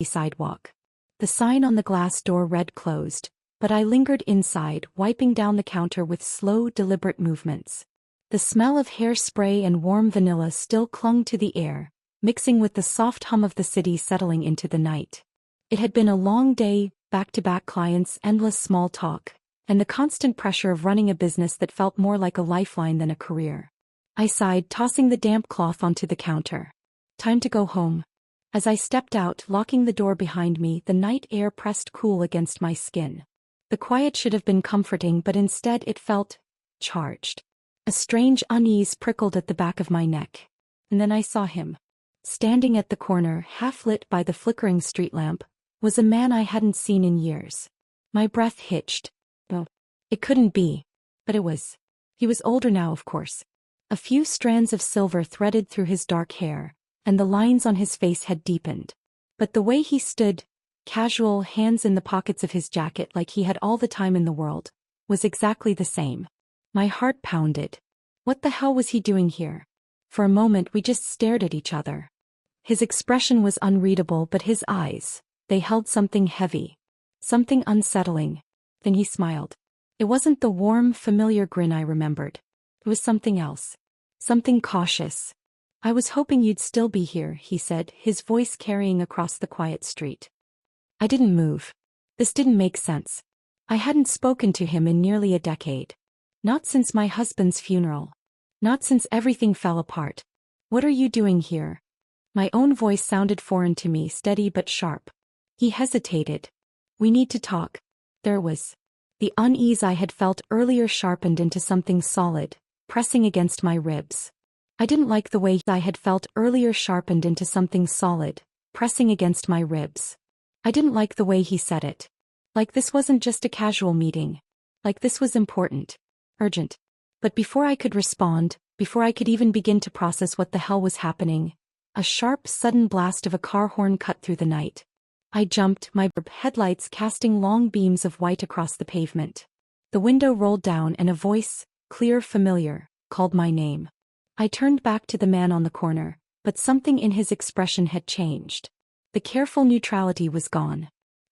sidewalk. The sign on the glass door read closed, but I lingered inside, wiping down the counter with slow, deliberate movements. The smell of hairspray and warm vanilla still clung to the air, mixing with the soft hum of the city settling into the night. It had been a long day, back-to-back clients, endless small talk, and the constant pressure of running a business that felt more like a lifeline than a career. I sighed, tossing the damp cloth onto the counter. Time to go home. As I stepped out, locking the door behind me, the night air pressed cool against my skin. The quiet should have been comforting, but instead it felt charged. A strange unease prickled at the back of my neck. And then I saw him. Standing at the corner, half-lit by the flickering street lamp, was a man I hadn't seen in years. My breath hitched. Oh, it couldn't be. But it was. He was older now, of course. A few strands of silver threaded through his dark hair, and the lines on his face had deepened. But the way he stood, casual, hands in the pockets of his jacket like he had all the time in the world, was exactly the same. My heart pounded. What the hell was he doing here? For a moment we just stared at each other. His expression was unreadable, but his eyes, they held something heavy. Something unsettling. Then he smiled. It wasn't the warm, familiar grin I remembered. It was something else. Something cautious. "I was hoping you'd still be here," he said, his voice carrying across the quiet street. I didn't move. This didn't make sense. I hadn't spoken to him in nearly a decade. Not since my husband's funeral. Not since everything fell apart. "What are you doing here?" My own voice sounded foreign to me, steady but sharp. He hesitated. "We need to talk." There was. The unease I had felt earlier sharpened into something solid, pressing against my ribs. I didn't like the way I had felt earlier sharpened into something solid, pressing against my ribs. I didn't like the way he said it. Like this wasn't just a casual meeting. Like this was important. Urgent. But before I could respond, before I could even begin to process what the hell was happening, a sharp, sudden blast of a car horn cut through the night. I jumped, my headlights casting long beams of white across the pavement. The window rolled down and a voice, clear, familiar, called my name. I turned back to the man on the corner, but something in his expression had changed. The careful neutrality was gone.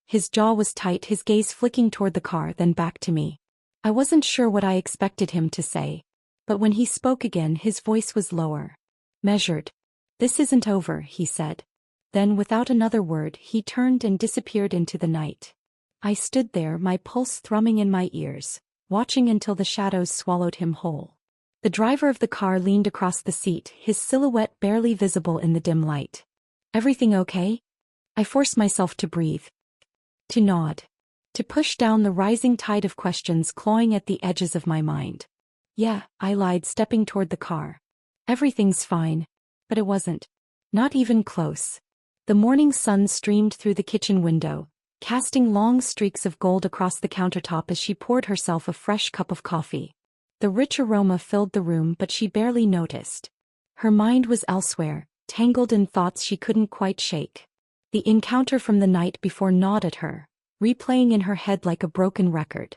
His jaw was tight, his gaze flicking toward the car, then back to me. I wasn't sure what I expected him to say. But when he spoke again, his voice was lower. Measured. "This isn't over," he said. Then, without another word, he turned and disappeared into the night. I stood there, my pulse thrumming in my ears, watching until the shadows swallowed him whole. The driver of the car leaned across the seat, his silhouette barely visible in the dim light. "Everything okay?" I forced myself to breathe. To nod. To push down the rising tide of questions clawing at the edges of my mind. "Yeah," I lied, stepping toward the car. "Everything's fine." But it wasn't. Not even close. The morning sun streamed through the kitchen window, casting long streaks of gold across the countertop as she poured herself a fresh cup of coffee. The rich aroma filled the room, but she barely noticed. Her mind was elsewhere, tangled in thoughts she couldn't quite shake. The encounter from the night before gnawed at her, replaying in her head like a broken record.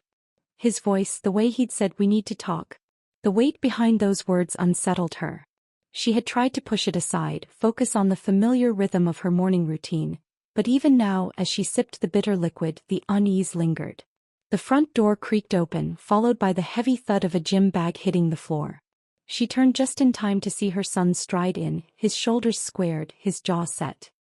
His voice, the way he'd said, "We need to talk." The weight behind those words unsettled her. She had tried to push it aside, focus on the familiar rhythm of her morning routine, but even now, as she sipped the bitter liquid, the unease lingered. The front door creaked open, followed by the heavy thud of a gym bag hitting the floor. She turned just in time to see her son stride in, his shoulders squared, his jaw set.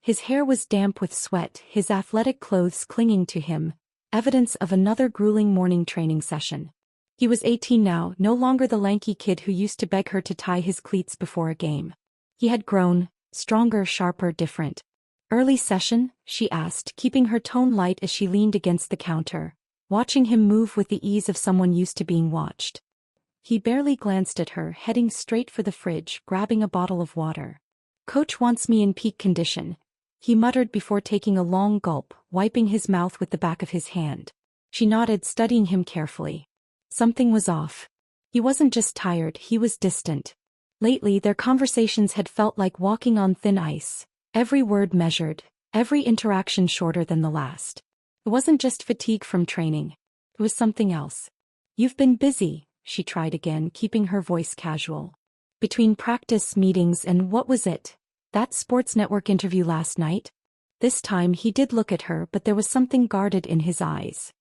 His hair was damp with sweat, his athletic clothes clinging to him, evidence of another grueling morning training session. He was 18 now, no longer the lanky kid who used to beg her to tie his cleats before a game. He had grown, stronger, sharper, different. "Early session?" she asked, keeping her tone light as she leaned against the counter, watching him move with the ease of someone used to being watched. He barely glanced at her, heading straight for the fridge, grabbing a bottle of water. "Coach wants me in peak condition," he muttered before taking a long gulp, wiping his mouth with the back of his hand. She nodded, studying him carefully. Something was off. He wasn't just tired, he was distant. Lately their conversations had felt like walking on thin ice, every word measured, every interaction shorter than the last. It wasn't just fatigue from training. It was something else. "You've been busy," she tried again, keeping her voice casual. "Between practice, meetings, and what was it? That Sports Network interview last night?" This time he did look at her, but there was something guarded in his eyes.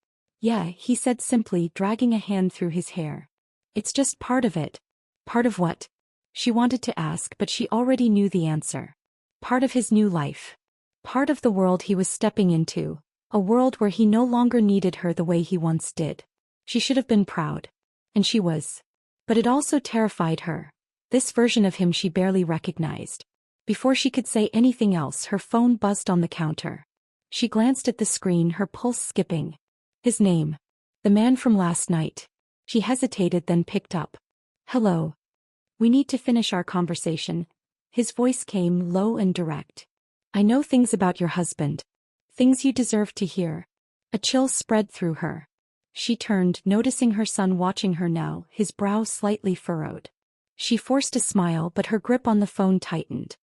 Yeah, he said simply, dragging a hand through his hair. It's just part of it. Part of what? She wanted to ask, but she already knew the answer. Part of his new life. Part of the world he was stepping into, a world where he no longer needed her the way he once did. She should have been proud. And she was. But it also terrified her. This version of him she barely recognized. Before she could say anything else, her phone buzzed on the counter. She glanced at the screen, her pulse skipping. His name. The man from last night. She hesitated, then picked up. Hello. We need to finish our conversation. His voice came low and direct. I know things about your husband. Things you deserve to hear. A chill spread through her. She turned, noticing her son watching her now, his brow slightly furrowed. She forced a smile, but her grip on the phone tightened.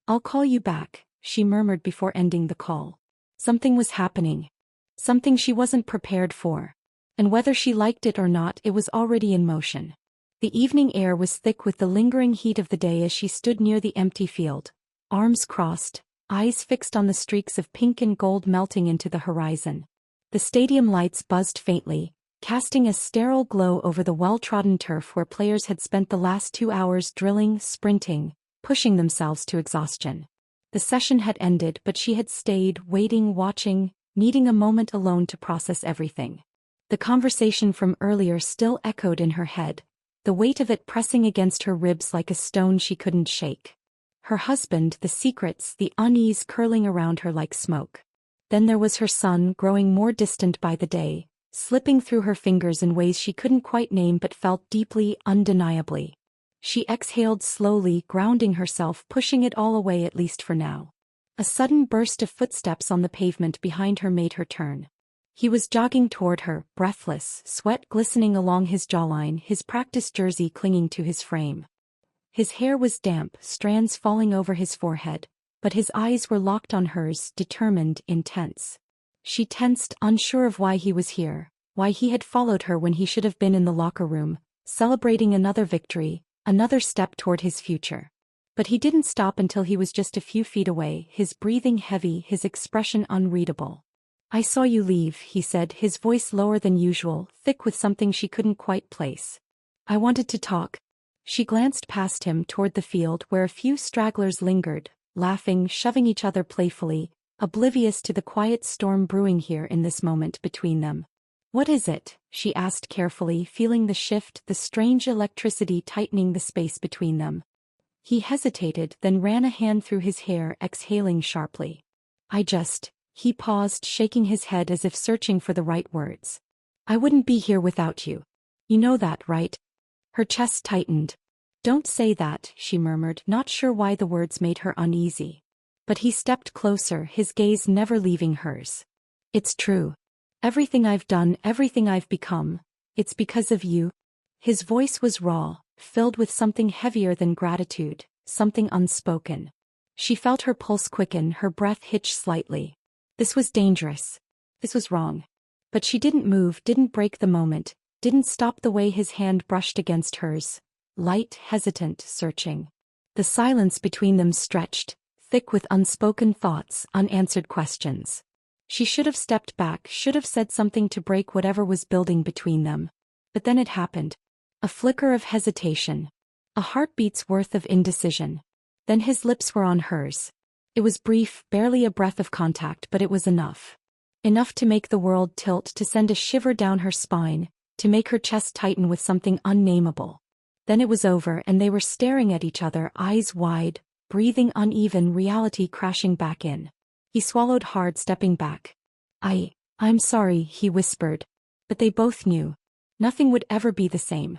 I'll call you back, she murmured before ending the call. Something was happening. Something she wasn't prepared for. And whether she liked it or not, it was already in motion. The evening air was thick with the lingering heat of the day as she stood near the empty field, arms crossed, eyes fixed on the streaks of pink and gold melting into the horizon. The stadium lights buzzed faintly, casting a sterile glow over the well-trodden turf where players had spent the last 2 hours drilling, sprinting, pushing themselves to exhaustion. The session had ended, but she had stayed, waiting, watching, needing a moment alone to process everything. The conversation from earlier still echoed in her head, the weight of it pressing against her ribs like a stone she couldn't shake. Her husband, the secrets, the unease curling around her like smoke. Then there was her son, growing more distant by the day, slipping through her fingers in ways she couldn't quite name but felt deeply, undeniably. She exhaled slowly, grounding herself, pushing it all away at least for now. A sudden burst of footsteps on the pavement behind her made her turn. He was jogging toward her, breathless, sweat glistening along his jawline, his practice jersey clinging to his frame. His hair was damp, strands falling over his forehead, but his eyes were locked on hers, determined, intense. She tensed, unsure of why he was here, why he had followed her when he should have been in the locker room, celebrating another victory, another step toward his future. But he didn't stop until he was just a few feet away, his breathing heavy, his expression unreadable. I saw you leave, he said, his voice lower than usual, thick with something she couldn't quite place. I wanted to talk. She glanced past him toward the field where a few stragglers lingered, laughing, shoving each other playfully, oblivious to the quiet storm brewing here in this moment between them. What is it? She asked carefully, feeling the shift, the strange electricity tightening the space between them. He hesitated, then ran a hand through his hair, exhaling sharply. He paused, shaking his head as if searching for the right words. I wouldn't be here without you. You know that, right? Her chest tightened. Don't say that, she murmured, not sure why the words made her uneasy. But he stepped closer, his gaze never leaving hers. It's true. Everything I've done, everything I've become, it's because of you. His voice was raw, filled with something heavier than gratitude, something unspoken. She felt her pulse quicken, her breath hitch slightly. This was dangerous. This was wrong. But she didn't move, didn't break the moment, didn't stop the way his hand brushed against hers. Light, hesitant, searching. The silence between them stretched, thick with unspoken thoughts, unanswered questions. She should have stepped back, should have said something to break whatever was building between them. But then it happened. A flicker of hesitation. A heartbeat's worth of indecision. Then his lips were on hers. It was brief, barely a breath of contact, but it was enough. Enough to make the world tilt, to send a shiver down her spine, to make her chest tighten with something unnameable. Then it was over, and they were staring at each other, eyes wide, breathing uneven, reality crashing back in. He swallowed hard, stepping back. I'm sorry, he whispered. But they both knew. Nothing would ever be the same.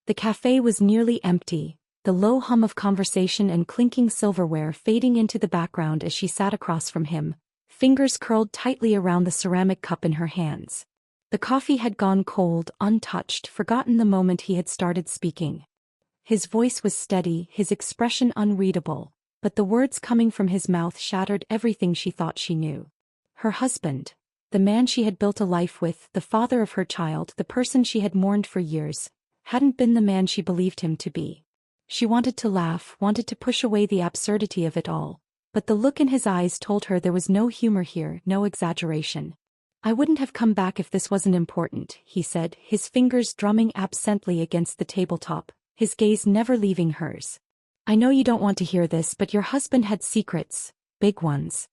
The cafe was nearly empty, the low hum of conversation and clinking silverware fading into the background as she sat across from him, fingers curled tightly around the ceramic cup in her hands. The coffee had gone cold, untouched, forgotten the moment he had started speaking. His voice was steady, his expression unreadable, but the words coming from his mouth shattered everything she thought she knew. Her husband, the man she had built a life with, the father of her child, the person she had mourned for years, hadn't been the man she believed him to be. She wanted to laugh, wanted to push away the absurdity of it all, but the look in his eyes told her there was no humor here, no exaggeration. "I wouldn't have come back if this wasn't important," he said, his fingers drumming absently against the tabletop, his gaze never leaving hers. "I know you don't want to hear this, but your husband had secrets, big ones.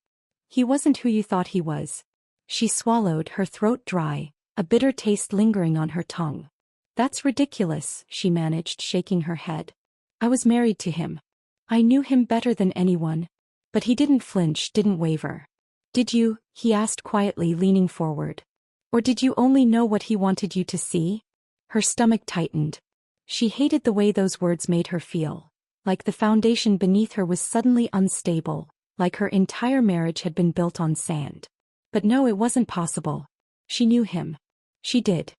He wasn't who you thought he was." She swallowed, her throat dry, a bitter taste lingering on her tongue. "That's ridiculous," she managed, shaking her head. "I was married to him. I knew him better than anyone." But he didn't flinch, didn't waver. "Did you?" he asked quietly, leaning forward. "Or did you only know what he wanted you to see?" Her stomach tightened. She hated the way those words made her feel. Like the foundation beneath her was suddenly unstable, like her entire marriage had been built on sand. But no, it wasn't possible. She knew him. She did.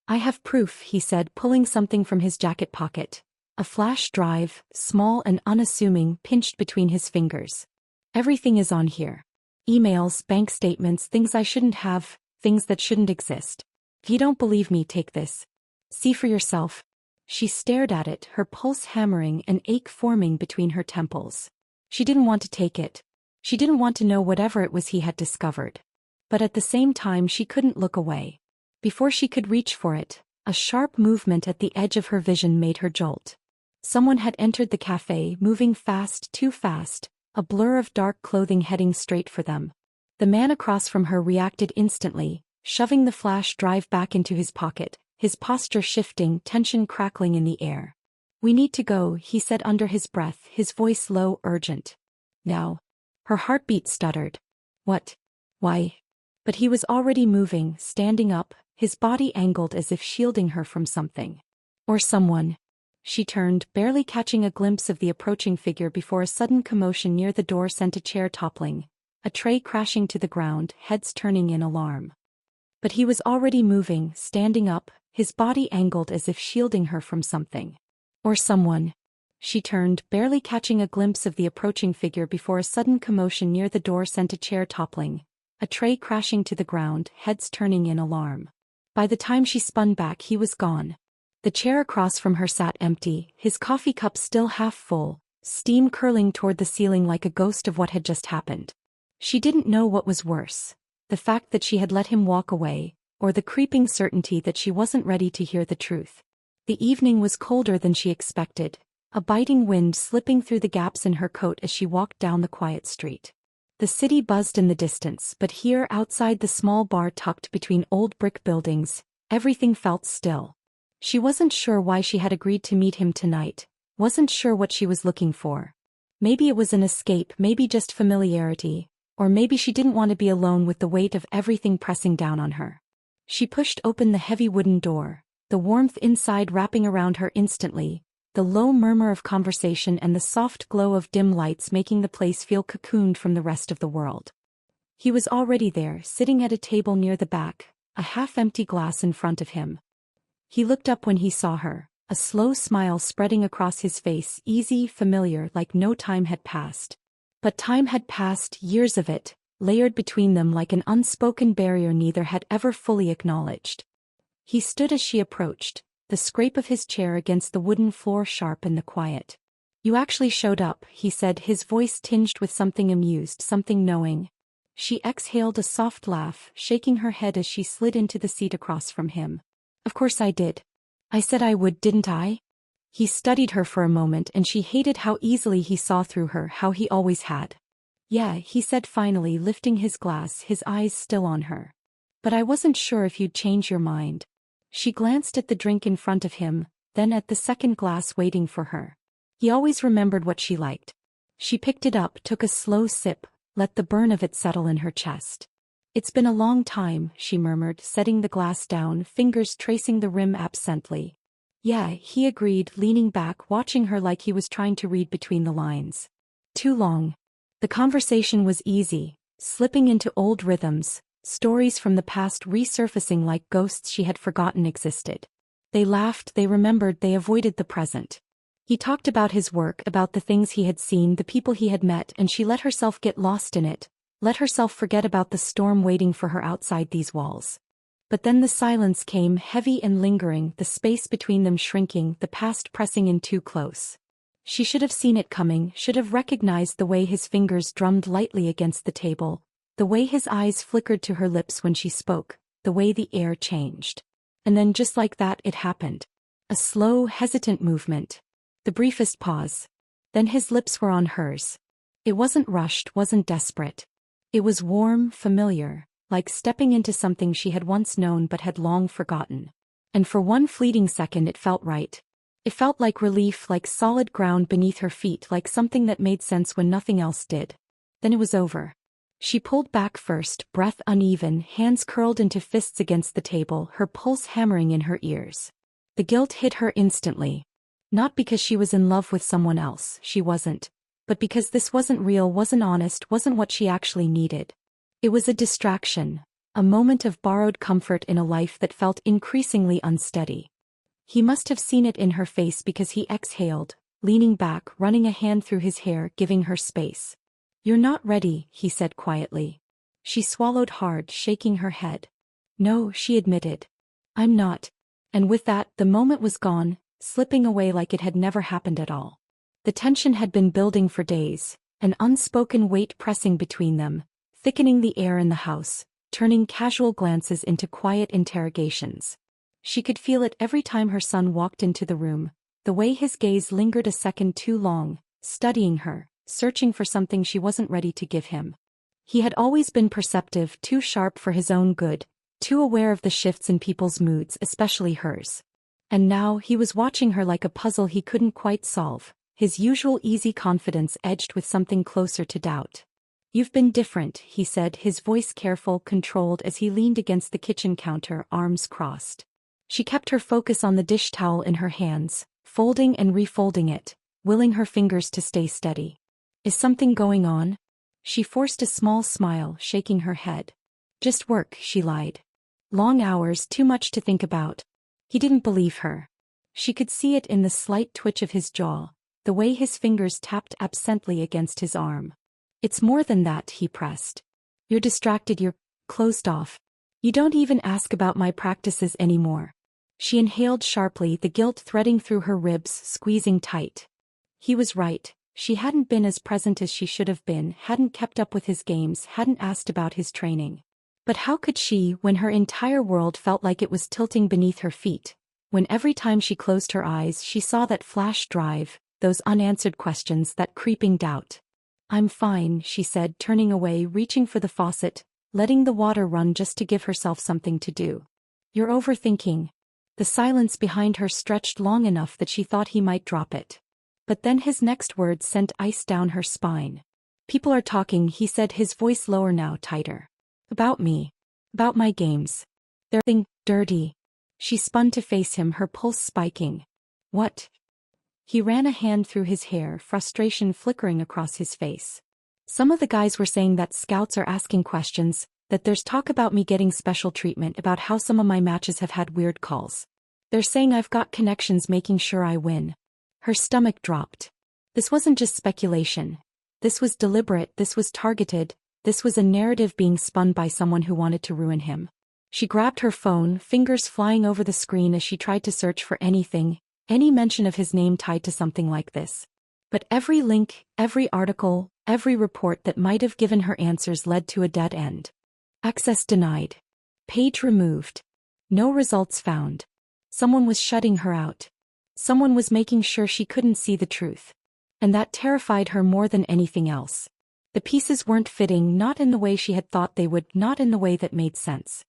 "I have proof," he said, pulling something from his jacket pocket. A flash drive, small and unassuming, pinched between his fingers. "Everything is on here. Emails, bank statements, things I shouldn't have, things that shouldn't exist. If you don't believe me, take this. See for yourself." She stared at it, her pulse hammering, an ache forming between her temples. She didn't want to take it. She didn't want to know whatever it was he had discovered. But at the same time she couldn't look away. Before she could reach for it, a sharp movement at the edge of her vision made her jolt. Someone had entered the cafe, moving fast, too fast, a blur of dark clothing heading straight for them. The man across from her reacted instantly, shoving the flash drive back into his pocket, his posture shifting, tension crackling in the air. "We need to go," he said under his breath, his voice low, urgent. "Now." Her heartbeat stuttered. "What? Why?" But he was already moving, standing up, his body angled as if shielding her from something. Or someone. She turned, barely catching a glimpse of the approaching figure before a sudden commotion near the door sent a chair toppling, a tray crashing to the ground, heads turning in alarm. But he was already moving, standing up, his body angled as if shielding her from something. Or someone. She turned, barely catching a glimpse of the approaching figure before a sudden commotion near the door sent a chair toppling, a tray crashing to the ground, heads turning in alarm. By the time she spun back, he was gone. The chair across from her sat empty, his coffee cup still half full, steam curling toward the ceiling like a ghost of what had just happened. She didn't know what was worse, the fact that she had let him walk away, or the creeping certainty that she wasn't ready to hear the truth. The evening was colder than she expected, a biting wind slipping through the gaps in her coat as she walked down the quiet street. The city buzzed in the distance, but here outside the small bar tucked between old brick buildings, everything felt still. She wasn't sure why she had agreed to meet him tonight, wasn't sure what she was looking for. Maybe it was an escape, maybe just familiarity, or maybe she didn't want to be alone with the weight of everything pressing down on her. She pushed open the heavy wooden door, the warmth inside wrapping around her instantly, the low murmur of conversation and the soft glow of dim lights making the place feel cocooned from the rest of the world. He was already there, sitting at a table near the back, a half-empty glass in front of him. He looked up when he saw her, a slow smile spreading across his face, easy, familiar, like no time had passed. But time had passed, years of it, layered between them like an unspoken barrier neither had ever fully acknowledged. He stood as she approached, the scrape of his chair against the wooden floor sharp in the quiet. "You actually showed up," he said, his voice tinged with something amused, something knowing. She exhaled a soft laugh, shaking her head as she slid into the seat across from him. "Of course I did. I said I would, didn't I?" He studied her for a moment and she hated how easily he saw through her, how he always had. "Yeah," he said finally, lifting his glass, his eyes still on her. "But I wasn't sure if you'd change your mind." She glanced at the drink in front of him, then at the second glass waiting for her. He always remembered what she liked. She picked it up, took a slow sip, let the burn of it settle in her chest. "It's been a long time," she murmured, setting the glass down, fingers tracing the rim absently. "Yeah," he agreed, leaning back, watching her like he was trying to read between the lines. "Too long." The conversation was easy, slipping into old rhythms, stories from the past resurfacing like ghosts she had forgotten existed. They laughed, they remembered, they avoided the present. He talked about his work, about the things he had seen, the people he had met, and she let herself get lost in it, let herself forget about the storm waiting for her outside these walls. But then the silence came, heavy and lingering, the space between them shrinking, the past pressing in too close. She should have seen it coming, should have recognized the way his fingers drummed lightly against the table, the way his eyes flickered to her lips when she spoke, the way the air changed. And then just like that it happened. A slow, hesitant movement. The briefest pause. Then his lips were on hers. It wasn't rushed, wasn't desperate. It was warm, familiar, like stepping into something she had once known but had long forgotten. And for one fleeting second it felt right. It felt like relief, like solid ground beneath her feet, like something that made sense when nothing else did. Then it was over. She pulled back first, breath uneven, hands curled into fists against the table, her pulse hammering in her ears. The guilt hit her instantly. Not because she was in love with someone else, she wasn't, but because this wasn't real, wasn't honest, wasn't what she actually needed. It was a distraction, a moment of borrowed comfort in a life that felt increasingly unsteady. He must have seen it in her face because he exhaled, leaning back, running a hand through his hair, giving her space. "You're not ready," he said quietly. She swallowed hard, shaking her head. "No," she admitted. "I'm not." And with that, the moment was gone, slipping away like it had never happened at all. The tension had been building for days, an unspoken weight pressing between them, thickening the air in the house, turning casual glances into quiet interrogations. She could feel it every time her son walked into the room, the way his gaze lingered a second too long, studying her, searching for something she wasn't ready to give him. He had always been perceptive, too sharp for his own good, too aware of the shifts in people's moods, especially hers. And now he was watching her like a puzzle he couldn't quite solve, his usual easy confidence edged with something closer to doubt. "You've been different," he said, his voice careful, controlled as he leaned against the kitchen counter, arms crossed. She kept her focus on the dish towel in her hands, folding and refolding it, willing her fingers to stay steady. "Is something going on?" She forced a small smile, shaking her head. "Just work," she lied. "Long hours, too much to think about." He didn't believe her. She could see it in the slight twitch of his jaw, the way his fingers tapped absently against his arm. "It's more than that," he pressed. "You're distracted, you're closed off. You don't even ask about my practices anymore." She inhaled sharply, the guilt threading through her ribs, squeezing tight. He was right. She hadn't been as present as she should have been, hadn't kept up with his games, hadn't asked about his training. But how could she, when her entire world felt like it was tilting beneath her feet, when every time she closed her eyes she saw that flash drive, those unanswered questions, that creeping doubt? "I'm fine," she said, turning away, reaching for the faucet, letting the water run just to give herself something to do. "You're overthinking." The silence behind her stretched long enough that she thought he might drop it. But then his next words sent ice down her spine. "People are talking," he said, his voice lower now, tighter. "About me. About my games. They're being dirty." She spun to face him, her pulse spiking. "What?" He ran a hand through his hair, frustration flickering across his face. "Some of the guys were saying that scouts are asking questions, that there's talk about me getting special treatment, about how some of my matches have had weird calls. They're saying I've got connections making sure I win." Her stomach dropped. This wasn't just speculation. This was deliberate, this was targeted, this was a narrative being spun by someone who wanted to ruin him. She grabbed her phone, fingers flying over the screen as she tried to search for anything, any mention of his name tied to something like this. But every link, every article, every report that might have given her answers led to a dead end. Access denied. Page removed. No results found. Someone was shutting her out. Someone was making sure she couldn't see the truth. And that terrified her more than anything else. The pieces weren't fitting, not in the way she had thought they would, not in the way that made sense.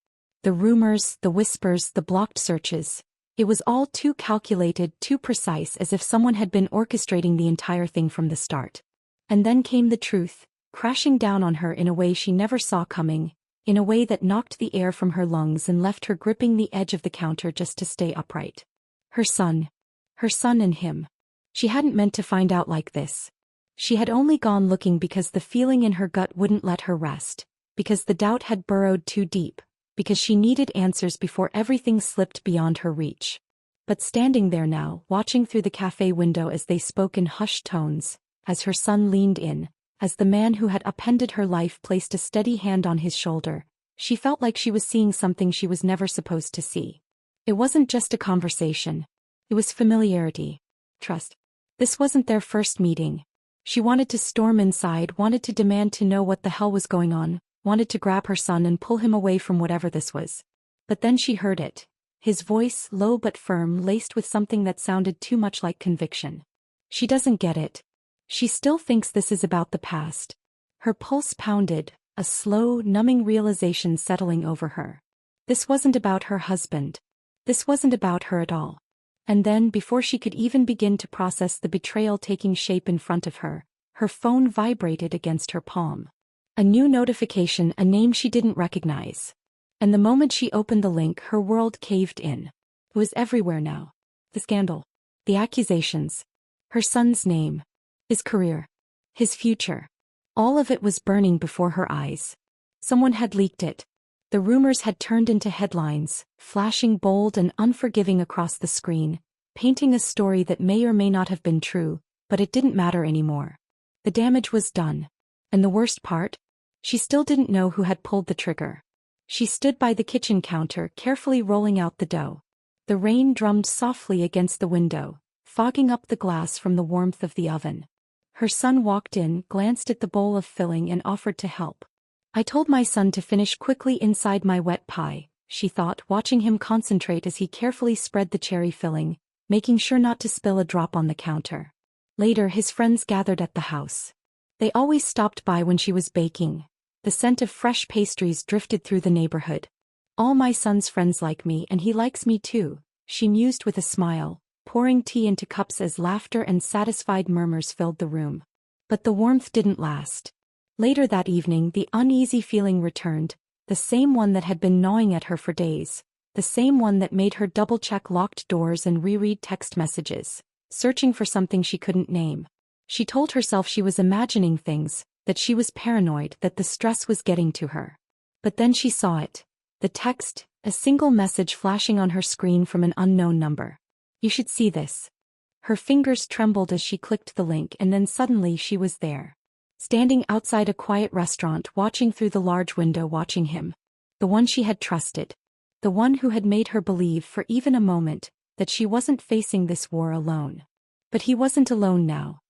The rumors, the whispers, the blocked searches. It was all too calculated, too precise, as if someone had been orchestrating the entire thing from the start. And then came the truth, crashing down on her in a way she never saw coming, in a way that knocked the air from her lungs and left her gripping the edge of the counter just to stay upright. Her son. Her son and him. She hadn't meant to find out like this. She had only gone looking because the feeling in her gut wouldn't let her rest, because the doubt had burrowed too deep, because she needed answers before everything slipped beyond her reach. But standing there now, watching through the cafe window as they spoke in hushed tones, as her son leaned in, as the man who had upended her life placed a steady hand on his shoulder, she felt like she was seeing something she was never supposed to see. It wasn't just a conversation. It was familiarity. Trust. This wasn't their first meeting. She wanted to storm inside, wanted to demand to know what the hell was going on, wanted to grab her son and pull him away from whatever this was. But then she heard it. His voice, low but firm, laced with something that sounded too much like conviction. She doesn't get it. She still thinks this is about the past. Her pulse pounded, a slow, numbing realization settling over her. This wasn't about her husband. This wasn't about her at all. And then, before she could even begin to process the betrayal taking shape in front of her, her phone vibrated against her palm. A new notification, a name she didn't recognize. And the moment she opened the link, her world caved in. It was everywhere now. The scandal. The accusations. Her son's name. His career. His future. All of it was burning before her eyes. Someone had leaked it. The rumors had turned into headlines, flashing bold and unforgiving across the screen, painting a story that may or may not have been true, but it didn't matter anymore. The damage was done. And the worst part? She still didn't know who had pulled the trigger. She stood by the kitchen counter, carefully rolling out the dough. The rain drummed softly against the window, fogging up the glass from the warmth of the oven. Her son walked in, glanced at the bowl of filling and offered to help. I told my son to finish quickly inside my wet pie, she thought, watching him concentrate as he carefully spread the cherry filling, making sure not to spill a drop on the counter. Later, his friends gathered at the house. They always stopped by when she was baking. The scent of fresh pastries drifted through the neighborhood. All my son's friends like me, and he likes me too, she mused with a smile, pouring tea into cups as laughter and satisfied murmurs filled the room. But the warmth didn't last. Later that evening, the uneasy feeling returned, the same one that had been gnawing at her for days, the same one that made her double-check locked doors and reread text messages, searching for something she couldn't name. She told herself she was imagining things, that she was paranoid, that the stress was getting to her. But then she saw it. The text, a single message flashing on her screen from an unknown number. You should see this. Her fingers trembled as she clicked the link, and then suddenly she was there. Standing outside a quiet restaurant, watching through the large window, watching him. The one she had trusted. The one who had made her believe for even a moment that she wasn't facing this war alone. But he wasn't alone now.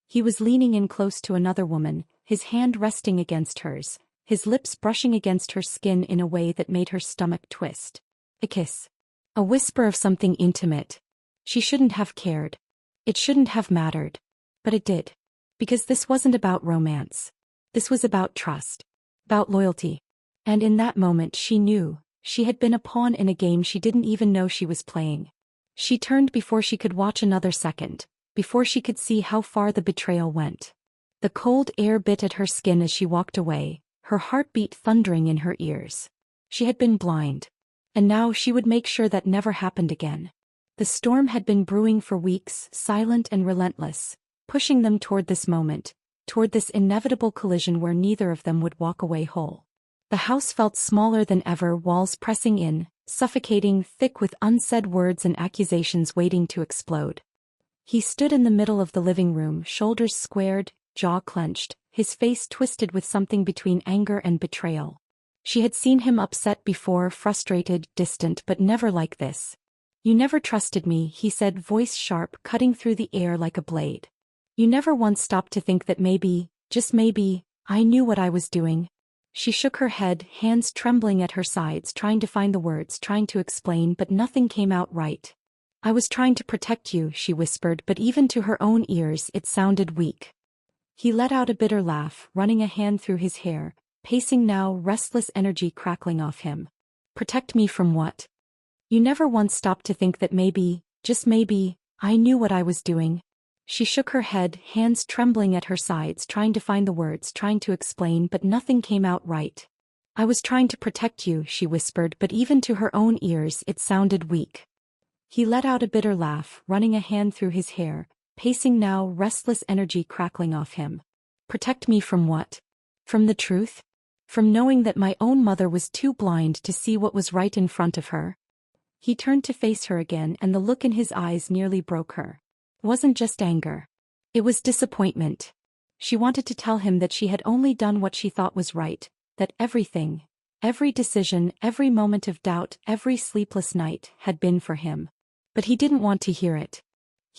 He was leaning in close to another woman, his hand resting against hers, his lips brushing against her skin in a way that made her stomach twist. A kiss. A whisper of something intimate. She shouldn't have cared. It shouldn't have mattered. But it did. Because this wasn't about romance. This was about trust. About loyalty. And in that moment she knew, she had been a pawn in a game she didn't even know she was playing. She turned before she could watch another second, before she could see how far the betrayal went. The cold air bit at her skin as she walked away, her heartbeat thundering in her ears. She had been blind. And now she would make sure that never happened again. The storm had been brewing for weeks, silent and relentless, pushing them toward this moment, toward this inevitable collision where neither of them would walk away whole. The house felt smaller than ever, walls pressing in, suffocating, thick with unsaid words and accusations waiting to explode. He stood in the middle of the living room, shoulders squared, jaw clenched, his face twisted with something between anger and betrayal. She had seen him upset before, frustrated, distant, but never like this. You never trusted me, he said, voice sharp, cutting through the air like a blade. You never once stopped to think that maybe, just maybe, I knew what I was doing. She shook her head, hands trembling at her sides, trying to find the words, trying to explain, but nothing came out right. I was trying to protect you, she whispered, but even to her own ears it sounded weak. He let out a bitter laugh, running a hand through his hair, pacing now, restless energy crackling off him. Protect me from what? You never once stopped to think that maybe, just maybe, I knew what I was doing. She shook her head, hands trembling at her sides, trying to find the words, trying to explain, but nothing came out right. I was trying to protect you, she whispered, but even to her own ears it sounded weak. He let out a bitter laugh, running a hand through his hair, pacing now, restless energy crackling off him. Protect me from what? From the truth? From knowing that my own mother was too blind to see what was right in front of her? He turned to face her again, and the look in his eyes nearly broke her. It wasn't just anger. It was disappointment. She wanted to tell him that she had only done what she thought was right, that everything, every decision, every moment of doubt, every sleepless night, had been for him. But he didn't want to hear it.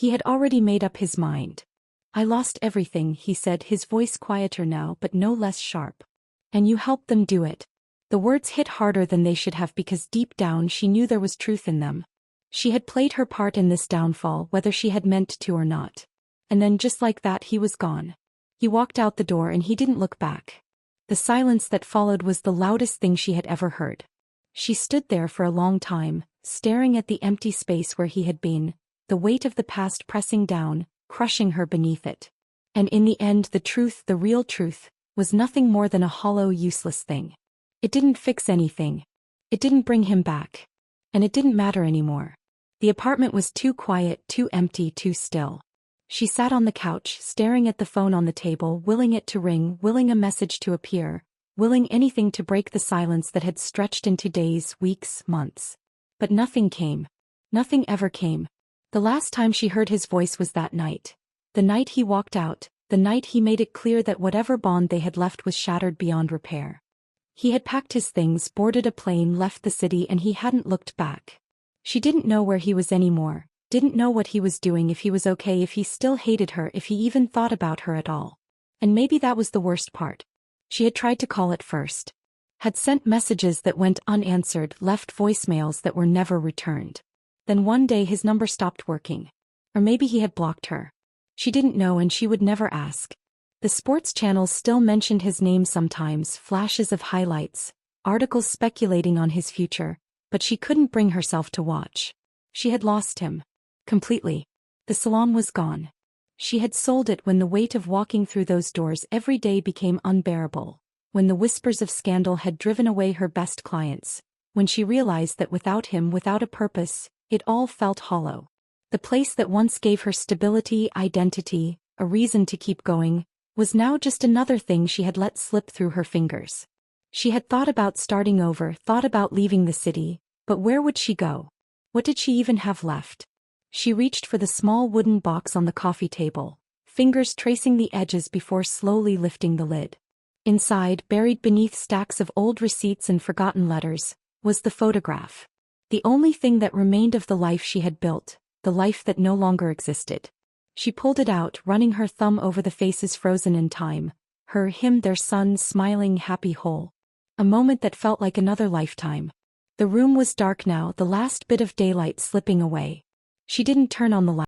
He had already made up his mind. I lost everything, he said, his voice quieter now but no less sharp. And you helped them do it. The words hit harder than they should have because deep down she knew there was truth in them. She had played her part in this downfall whether she had meant to or not. And then just like that he was gone. He walked out the door and he didn't look back. The silence that followed was the loudest thing she had ever heard. She stood there for a long time, staring at the empty space where he had been, the weight of the past pressing down, crushing her beneath it. And in the end the truth, the real truth, was nothing more than a hollow, useless thing. It didn't fix anything. It didn't bring him back. And it didn't matter anymore. The apartment was too quiet, too empty, too still. She sat on the couch, staring at the phone on the table, willing it to ring, willing a message to appear, willing anything to break the silence that had stretched into days, weeks, months. But nothing came. Nothing ever came. The last time she heard his voice was that night. The night he walked out, the night he made it clear that whatever bond they had left was shattered beyond repair. He had packed his things, boarded a plane, left the city, and he hadn't looked back. She didn't know where he was anymore, didn't know what he was doing, if he was okay, if he still hated her, if he even thought about her at all. And maybe that was the worst part. She had tried to call at first. Had sent messages that went unanswered, left voicemails that were never returned. Then one day his number stopped working. Or maybe he had blocked her. She didn't know and she would never ask. The sports channels still mentioned his name sometimes, flashes of highlights, articles speculating on his future, but she couldn't bring herself to watch. She had lost him. Completely. The salon was gone. She had sold it when the weight of walking through those doors every day became unbearable, when the whispers of scandal had driven away her best clients, when she realized that without him, without a purpose, it all felt hollow. The place that once gave her stability, identity, a reason to keep going, was now just another thing she had let slip through her fingers. She had thought about starting over, thought about leaving the city, but where would she go? What did she even have left? She reached for the small wooden box on the coffee table, fingers tracing the edges before slowly lifting the lid. Inside, buried beneath stacks of old receipts and forgotten letters, was the photograph. The only thing that remained of the life she had built, the life that no longer existed. She pulled it out, running her thumb over the faces frozen in time, her, him, their son, smiling, happy, whole. A moment that felt like another lifetime. The room was dark now, the last bit of daylight slipping away. She didn't turn on the light.